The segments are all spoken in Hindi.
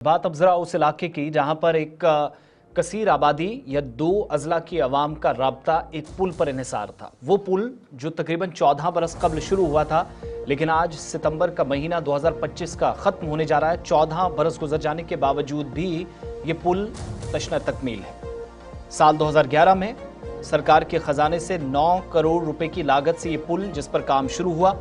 बात अब जरा उस इलाके की जहां पर एक कसीर आबादी या दो अजला की आवाम का राब्ता एक पुल पर इन्हिसार था। वो पुल जो तकरीबन 14 बरस कबल शुरू हुआ था, लेकिन आज सितंबर का महीना 2025 का खत्म होने जा रहा है। 14 बरस गुजर जाने के बावजूद भी ये पुल तशना तकमील है। साल 2011 में सरकार के खजाने से 9 करोड़ रुपए की लागत से ये पुल जिस पर काम शुरू हुआ,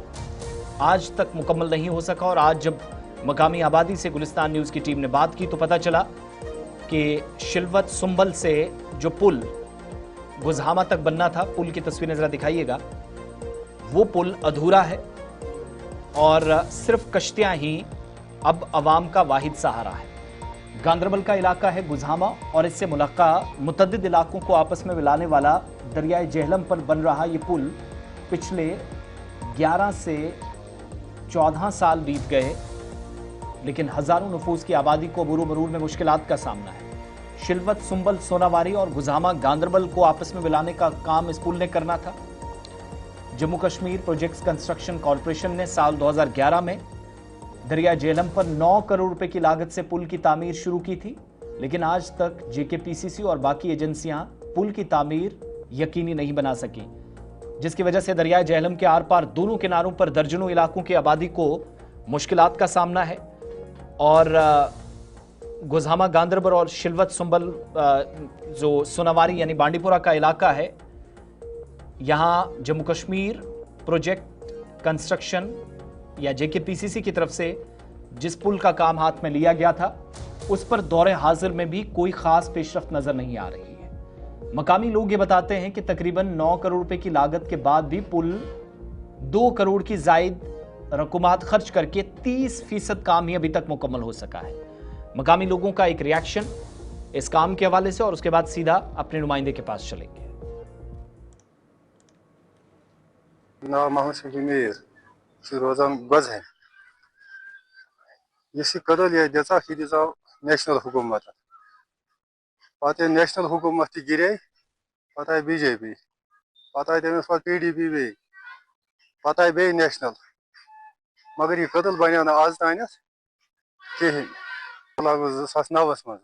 आज तक मुकम्मल नहीं हो सका। और आज जब मकामी आबादी से गुलिस्तान न्यूज़ की टीम ने बात की तो पता चला कि शिलवत सुंबल से जो पुल गुजहामा तक बनना था, पुल की तस्वीरें ज़रा दिखाइएगा, वो पुल अधूरा है और सिर्फ कश्तियां ही अब अवाम का वाहिद सहारा है। गांदरबल का इलाका है गुजहामा और इससे मुल्का मुतअद्दिद इलाकों को आपस में मिलाने वाला दरियाए जेहलम पर बन रहा ये पुल पिछले 11 से 14 साल बीत गए, लेकिन हजारों नफूस की आबादी को बुरू मरूर में मुश्किलात का सामना है। शिलवत सुंबल सोनावारी और गुजहामा गांदरबल को आपस में मिलाने का काम इस पुल ने करना था। Jammu Kashmir projects construction corporation ने साल 2011 में दरिया जेहलम पर 9 करोड़ रुपए की लागत से पुल की तामीर शुरू की थी, लेकिन आज तक जेकेपीसीसी और बाकी एजेंसियां पुल की तामीर यकीनी नहीं बना सकी, जिसकी वजह से दरिया जेहलम के आर पार दोनों किनारों पर दर्जनों इलाकों की आबादी को मुश्किलात का सामना है। और गुजहामा गांदरबल और शिलवत सुंबल जो सोनावारी यानी बांडीपुरा का इलाका है, यहाँ जम्मू कश्मीर प्रोजेक्ट कंस्ट्रक्शन या जेकेपीसीसी की तरफ से जिस पुल का काम हाथ में लिया गया था, उस पर दौरे हाजिर में भी कोई खास पेशरफ्त नजर नहीं आ रही है। मकामी लोग ये बताते हैं कि तकरीबन 9 करोड़ रुपए की लागत के बाद भी पुल 2 करोड़ की जायद रकूमात खर्च करके 30% काम ही अभी तक मुकम्मल हो सका है। मकामी लोगों का एक रिएक्शन इस काम के हवाले से, और उसके बाद सीधा अपने नुमाइंदे के पास चलेंगे। नाम मोहम्मद शफी मीर रोजान गज है। ये कदल ये नेशनल हुकूमत पे नेशनल हुकूमत गिरे पे बीजेपी पे तमिस पे पीडीपी बे पे बे नेशनल, मगर यह कदल बनो ना आज तान कहें 2009 मज।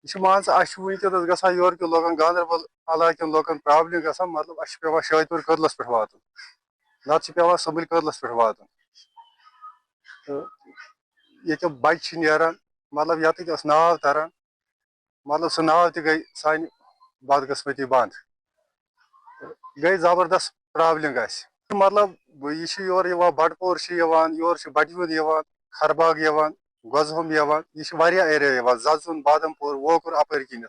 यह मान वनकस गा योर लोगन गांदरबल इलाकन लोगन प्रॉब्लम ग, मतलब पे शाहपुर कदलस पे वात नत पे सबल कदलस पे वात। तो ये बच्चे नान मतलब ये नाव तरन, मतलब सह नाव गई सान बदकस्मती बंद, गई जबरदस्त प्रॉब्लम ग। मतलब यह योर बटपोर योर बटविंद खरबाग गजहम यह एरिया जजुन बादमपुर वोकुर अपर किन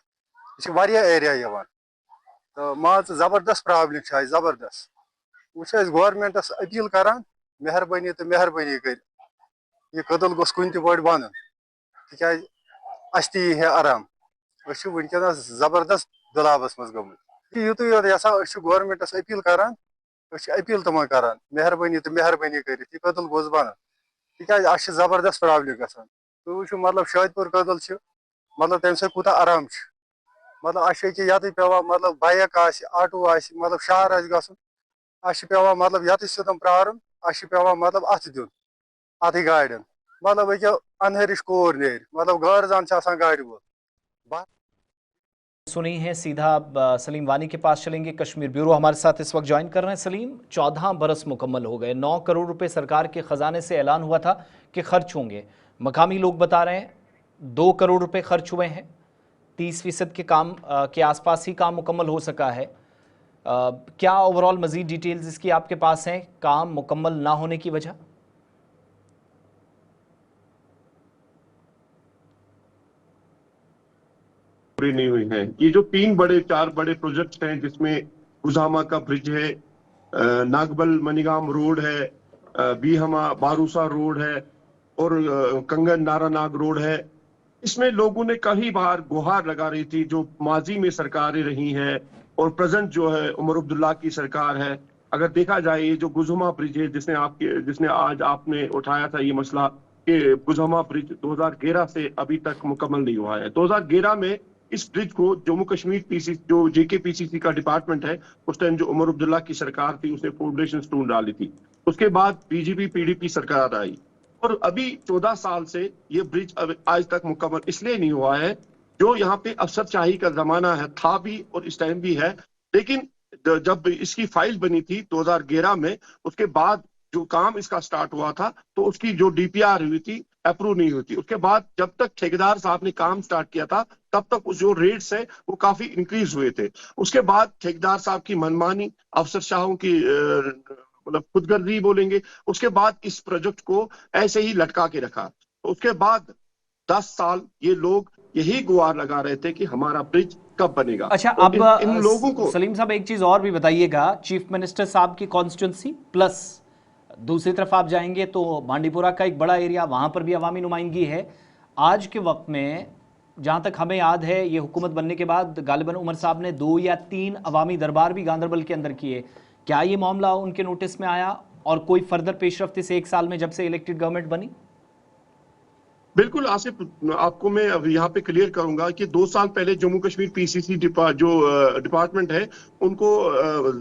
यह एरिया। तो मान जबरदस्त प्रॉब्लम जबरदस्त। वो गवर्नमेंटस अपील करान मेहरबानी तो मेहरबानी कर यह कदल गोस कुन पे बन ती है आराम। वनकस जबरदस्त दलावस मज गमुत युत यह गवर्नमेंटस अपील करान, अपील तमन करान मेहरबानी तो मेहरबानी कर यह कदल गोस बन तिक जबरदस्त प्रॉब्लम ग। तो वो मतलब शाहपुर कदल मतलब तम सत कूत आराम, मतलब ये पे मतलब बाइक आटो मतलब शहर गुन पे मतलब ये सितम प्रारन पे मतलब अथ दिन अथ गाड़न, मतलब वो अनहरिश कोर ने मतलब गारजान गाड़ वो। सुनी है सीधा अब सलीम वानी के पास चलेंगे। कश्मीर ब्यूरो हमारे साथ इस वक्त ज्वाइन कर रहे हैं। सलीम, 14 बरस मुकम्मल हो गए, 9 करोड़ रुपए सरकार के खजाने से ऐलान हुआ था कि खर्च होंगे। मकामी लोग बता रहे हैं 2 करोड़ रुपए खर्च हुए हैं, 30% के काम के आसपास ही काम मुकम्मल हो सका है। क्या ओवरऑल मजीद डिटेल्स इसकी आपके पास हैं, काम मुकम्मल ना होने की वजह? पूरी नहीं हुई है। ये जो 4 बड़े प्रोजेक्ट हैं, जिसमें गुजहामा का ब्रिज है, नागबल मनीगाम रोड है, बीहमा बारूसा रोड है और कंगन नारानाग रोड है, इसमें लोगों ने कई बार गुहार लगा रही थी। जो माजी में सरकारें रही हैं और प्रेजेंट जो है उमर अब्दुल्ला की सरकार है, अगर देखा जाए ये जो गुजहमा ब्रिज है जिसने आज आपने उठाया था ये मसला कि गुजहमा ब्रिज 2011 से अभी तक मुकम्मल नहीं हुआ है। 2011 में इस ब्रिज को जम्मू कश्मीर पीसी जो जेकेपीसीसी का डिपार्टमेंट है, उस टाइम जो उमर अब्दुल्ला की सरकार थी, उसने फाउंडेशन स्टोन डाली थी। उसके बाद बीजेपी पीडीपी सरकार आई और अभी 14 साल से ये ब्रिज आज तक मुकम्मल इसलिए नहीं हुआ है, जो यहाँ पे अफसरशाही का जमाना है, था भी और इस टाइम भी है। लेकिन जब इसकी फाइल बनी थी 2011 में, उसके बाद जो काम इसका स्टार्ट हुआ था, तो उसकी जो डीपीआर हुई थी अप्रूव नहीं हुई थी। उसके बाद जब तक ठेकेदार साहब ने काम स्टार्ट किया था, तब तक जो रेट्स है वो काफी इंक्रीज हुए थे। उसके बाद ठेकेदार साहब की मनमानी, अफसरशाहों की मतलब खुदगर्जी बोलेंगे, उसके बाद इस प्रोजेक्ट को ऐसे ही लटका के रखा। तो उसके बाद 10 साल ये लोग यही गुहार लगा रहे थे कि हमारा ब्रिज कब बनेगा। अच्छा, और अब इन लोगों को सलीम साहब एक चीज और भी बताइएगा, चीफ मिनिस्टर साहब की कॉन्स्टिट्यूंसी प्लस दूसरी तरफ आप जाएंगे तो बांडीपुरा का एक बड़ा एरिया, वहां पर भी अवामी नुमाइंदगी है। आज के वक्त में जहां तक हमें याद है, ये हुकूमत बनने के बाद गालिबन उमर साहब ने 2 या 3 अवामी दरबार भी गांधरबल के अंदर किए। क्या ये मामला उनके नोटिस में आया और कोई फर्दर पेशरफ्त इस 1 साल में जब से इलेक्टेड गवर्नमेंट बनी? बिल्कुल आसिफ, आपको मैं अब यहाँ पे क्लियर करूंगा कि 2 साल पहले जम्मू कश्मीर पीसीसी जो डिपार्टमेंट है, उनको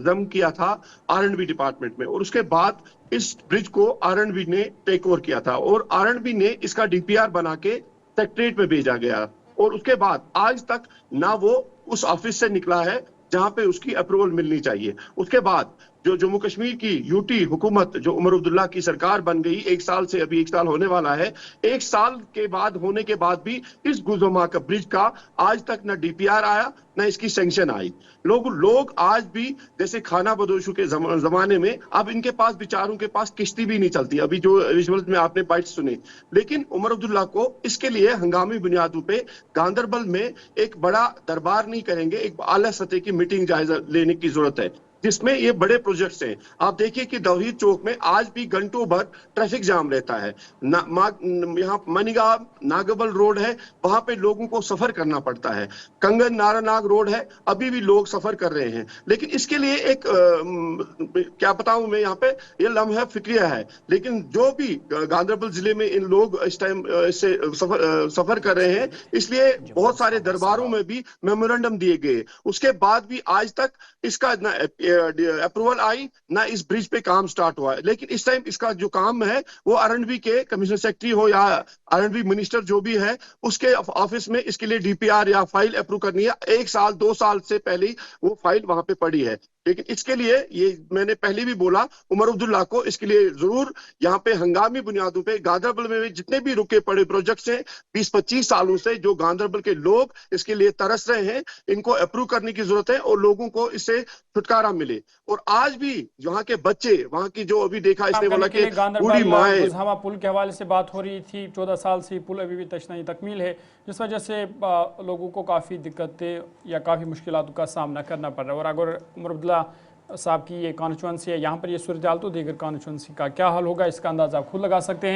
जम किया था आरएंडबी डिपार्टमेंट में, और उसके बाद इस ब्रिज को आरएंडबी ने टेक ओवर किया था और आरएंडबी ने इसका डीपीआर बना के सेक्रेटरीट में भेजा गया। और उसके बाद आज तक ना वो उस ऑफिस से निकला है जहां पे उसकी अप्रूवल मिलनी चाहिए। उसके बाद जो जम्मू कश्मीर की यूटी हुकूमत, जो उमर अब्दुल्ला की सरकार बन गई, 1 साल से अभी 1 साल होने वाला है, 1 साल के बाद होने के बाद भी इस गुजमा का ब्रिज का आज तक ना डीपीआर आया, ना इसकी सैंक्शन आई। लोग आज भी जैसे खाना बदोशों के जमाने में, अब इनके पास बेचारों के पास किश्ती भी नहीं चलती। अभी जो विजुअल्स में आपने बाइट सुने, लेकिन उमर अब्दुल्ला को इसके लिए हंगामी बुनियादों पे गांधरबल में एक बड़ा दरबार नहीं करेंगे, एक आला सतह की मीटिंग जायजा लेने की जरूरत है, जिसमें ये बड़े प्रोजेक्ट्स हैं। आप देखिए कि तौहीद चौक में आज भी घंटों भर ट्रैफिक जाम रहता है। यहाँ मनीगांव नागबल रोड है, वहां पे लोगों को सफर करना पड़ता है। कंगन नारानाग रोड है, अभी भी लोग सफर कर रहे हैं। लेकिन इसके लिए एक क्या बताऊं मैं, यहाँ पे ये लम्हा फिक्रिया है। लेकिन जो भी गांधरबल जिले में इन लोग इस टाइम इससे सफर कर रहे हैं, इसलिए बहुत सारे दरबारों में भी मेमोरेंडम दिए गए, उसके बाद भी आज तक इसका अप्रूवल आई ना इस ब्रिज पे काम स्टार्ट हुआ है। लेकिन इस टाइम इसका जो काम है वो आरएंडबी के कमिश्नर सेक्रेटरी हो या आरएंडबी मिनिस्टर जो भी है, उसके ऑफिस में इसके लिए डीपीआर या फाइल अप्रूव करनी है। 1 साल 2 साल से पहले ही वो फाइल वहां पे पड़ी है। लेकिन इसके लिए, ये मैंने पहले भी बोला, उमर अब्दुल्ला को इसके लिए जरूर यहाँ पे हंगामी बुनियादों पे गांधरबल में जितने भी रुके पड़े प्रोजेक्ट्स हैं 20-25 सालों से, जो गांधरबल के लोग इसके लिए तरस रहे हैं, इनको अप्रूव करने की जरूरत है और लोगों को इससे छुटकारा मिले। और आज भी वहां के बच्चे, वहां की जो अभी देखा इसने बोला कि बूढ़ी माए, गुजहामा पुल के हवाले से बात हो रही थी। 14 साल से पुल अभी भी तशनाई तकमील है, जिस वजह से लोगों को काफ़ी दिक्कतें या काफ़ी मुश्किलात का सामना करना पड़ रहा है। और अगर उमर अब्दुल्ला साहब की ये कॉन्स्टिट्यूंसी है, यहाँ पर ये सूरत हाल, तो दीगर कॉन्स्टिट्यूंसी का क्या हाल होगा, इसका अंदाज़ा आप खुद लगा सकते हैं।